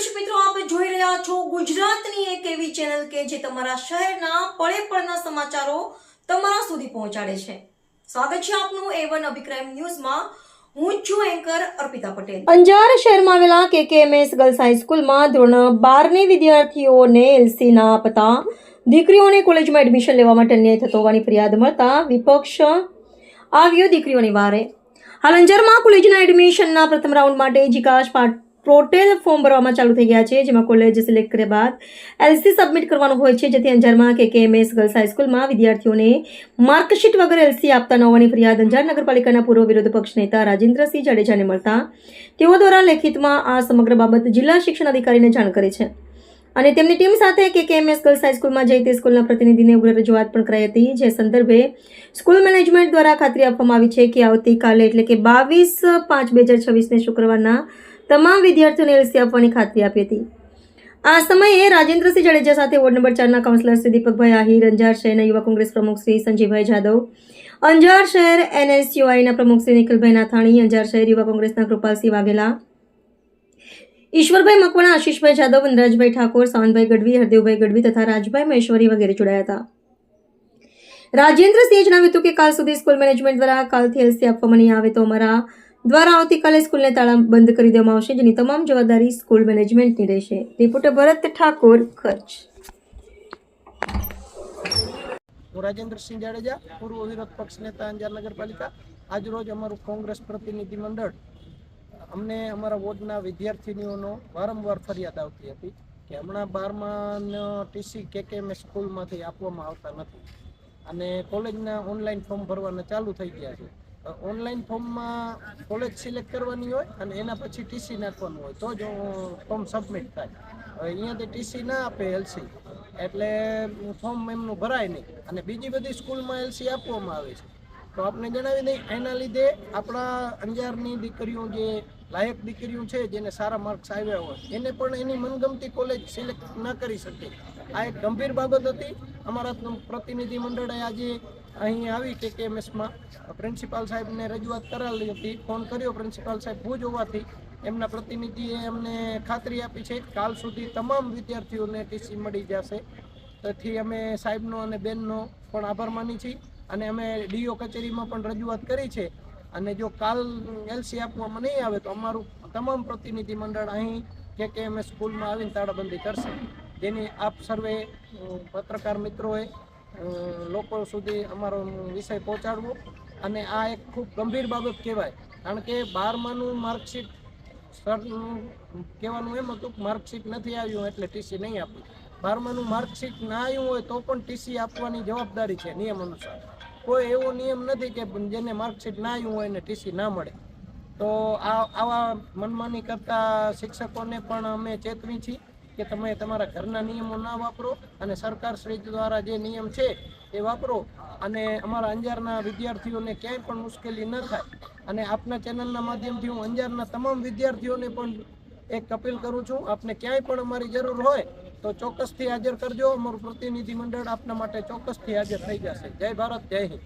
દર્શક મિત્રો, આપ જોઈ રહ્યા છો ગુજરાતની એક એવી ચેનલ કે જે તમારા શહેરના પળે પળના સમાચારો તમારા સુધી પહોંચાડે છે. સ્વાગત છે આપનું A1 અભિક્રાઇમ ન્યૂઝમાં. હું છું એન્કર અર્પિતા પટેલ. અંજાર શહેરમાં આવેલા KKMS ગર્લ્સ હાઈસ્કૂલમાં ધોરણ 12ની વિદ્યાર્થીઓને LC ના આપતા દીકરીઓને કોલેજમાં એડમિશન લેવા માટે અન્યાય થતો હોવાની ફરિયાદ મળતા વિપક્ષ આવ્યો દીકરીઓની વારે. હાલ અંજારમાં કોલેજના એડમિશનના પ્રથમ રાઉન્ડ માટે જીકાશ પોર્ટલ ફોર્મ ભરવામાં ચાલુ થઈ ગયા છે, જેમાં કોલેજ સિલેક્ટ કર્યા બાદ LC સબમિટ કરવાનું હોય છે. જેથી અંજારમાં KKMS ગર્લ્સ હાઈસ્કૂલમાં વિદ્યાર્થીઓને માર્કશીટ વગર LC આપતા ન હોવાની ફરિયાદ અંજાર નગરપાલિકાના પૂર્વ વિરોધ પક્ષ નેતા રાજેન્દ્રસિંહ જાડેજાને મળતા તેઓ દ્વારા લેખિતમાં આ સમગ્ર બાબત જિલ્લા શિક્ષણ અધિકારીને જાણ કરી છે અને તેમની ટીમ સાથે KKMS ગર્લ્સ હાઈસ્કૂલમાં જઈ તે સ્કૂલના પ્રતિનિધિને ઉગ્ર રજૂઆત પણ કરાઈ હતી. જે સંદર્ભે સ્કૂલ મેનેજમેન્ટ દ્વારા ખાતરી આપવામાં આવી છે કે આવતીકાલે એટલે કે 22/5/2026ને શુક્રવારના તમામ વિદ્યાર્થીઓને LC આપવાની ખાતરી આપી હતી. આ સમયે રાજેન્દ્રસિંહ જાડેજા સાથે વોર્ડ નંબર 4ના કાઉન્સિલર શ્રી દીપકભાઈ આહિર, અંજાર શહેરના યુવા કોંગ્રેસ પ્રમુખ શ્રી સંજીવભાઈ જાદવ, અંજાર શહેર NSUIના પ્રમુખ શ્રી નિખિલભાઈ નાથાણી, અંજાર શહેર યુવા કોંગ્રેસના કૃપાલસિંહ વાઘેલા, ઈશ્વરભાઈ મકવાણા, આશીષભાઈ જાદવ, વનરાજભાઈ ઠાકોર, સાવંતભાઈ ગઢવી, હરદેવભાઈ ગઢવી તથા રાજભાઈ મહેશ્વરી વગેરે જોડાયા હતા. રાજેન્દ્રસિંહે જણાવ્યું હતું કે કાલ સુધી સ્કૂલ મેનેજમેન્ટ દ્વારા કાલથી LC આપવામાં નહીં આવે તો અમારા દ્વારા આવતીકાલે સ્કૂલને તાળા બંધ કરી દેવામાં આવશે, જેની તમામ જવાબદારી સ્કૂલ મેનેજમેન્ટની રહેશે. રિપોર્ટર ભરત ઠાકોર, કચ્છ. હું રાજેન્દ્રસિંહ જાડેજા, પૂર્વ વિરોધ પક્ષ નેતા અંજાર નગરપાલિકા. આજરોજ અમારું કોંગ્રેસ પ્રતિનિધિ મંડળ અમને અમારા વોર્ડના વિદ્યાર્થીનીઓનો વારંવાર ફરિયાદ આવતી હતી કે હમણાં 12માનો TC KKMS સ્કૂલમાંથી આપવામાં આવતા નથી અને કોલેજના ઓનલાઈન ફોર્મ ભરવાના ચાલુ થઈ ગયા છે. ઓનલાઈન ફોર્મમાં કોલેજ સિલેક્ટ કરવાની હોય અને એના પછી TC નાખવાનું હોય તો જ ફોર્મ સબમિટ થાય. હવે અહીંયાથી TC ના આપે LC એટલે ફોર્મ એમનું ભરાય નહીં અને બીજી બધી સ્કૂલમાં LC આપવામાં આવે છે. તો આપણે જણાવી દઈએ, એના લીધે આપણા અંજારની દીકરીઓ જે લાયક દીકરીઓ છે જેને સારા માર્ક્સ આવ્યા હોય એને પણ એની મનગમતી કોલેજ સિલેક્ટ ન કરી શકે. આ એક ગંભીર બાબત હતી. અમારા પ્રતિનિધિ મંડળે આજે અહીં આવી KKMSમાં પ્રિન્સિપાલ સાહેબને રજૂઆત કરાવી હતી. ફોન કર્યો, પ્રિન્સિપાલ સાહેબ ભુજ હોવાથી એમના પ્રતિનિધિએ અમને ખાતરી આપી છે કાલ સુધી તમામ વિદ્યાર્થીઓને TC મળી જશે. તેથી અમે સાહેબનો અને બેનનો પણ આભાર માની છીએ અને અમે DO કચેરીમાં પણ રજૂઆત કરી છે અને જો કાલ LC આપવામાં નહીં આવે તો અમારું તમામ પ્રતિનિધિ મંડળ અહીં KKMS સ્કૂલમાં આવીને તાળાબંધી કરશે, જેની આપ સર્વે પત્રકાર મિત્રોએ લોકો સુધી અમારો વિષય પહોંચાડવો. અને આ એક ખૂબ ગંભીર બાબત કહેવાય, કારણ કે 12માનું માર્કશીટ કહેવાનું એમ હતું કે માર્કશીટ નથી આવ્યું એટલે TC નહીં આપ્યું. 12માનું માર્કશીટ ના આવ્યું હોય તો પણ TC આપવાની જવાબદારી છે નિયમ અનુસાર. કોઈ એવો નિયમ નથી કે જેને માર્કશીટ ના આવ્યું હોય એને TC ના મળે. તો આવા મનમાની કરતા શિક્ષકોને પણ અમે ચેતવી છીએ કે તમે તમારા ઘરના નિયમો ના વાપરો અને સરકાર શ્રી દ્વારા જે નિયમ છે એ વાપરો અને અમારા અંજારના વિદ્યાર્થીઓને ક્યાંય પણ મુશ્કેલી ન થાય. અને આપના ચેનલના માધ્યમથી હું અંજારના તમામ વિદ્યાર્થીઓને પણ એક અપીલ કરું છું, આપને ક્યાંય પણ અમારી જરૂર હોય તો ચોક્કસથી હાજર કરજો. અમારું પ્રતિનિધિ મંડળ આપના માટે ચોક્કસથી હાજર થઈ જશે. જય ભારત, જય હિન્દ.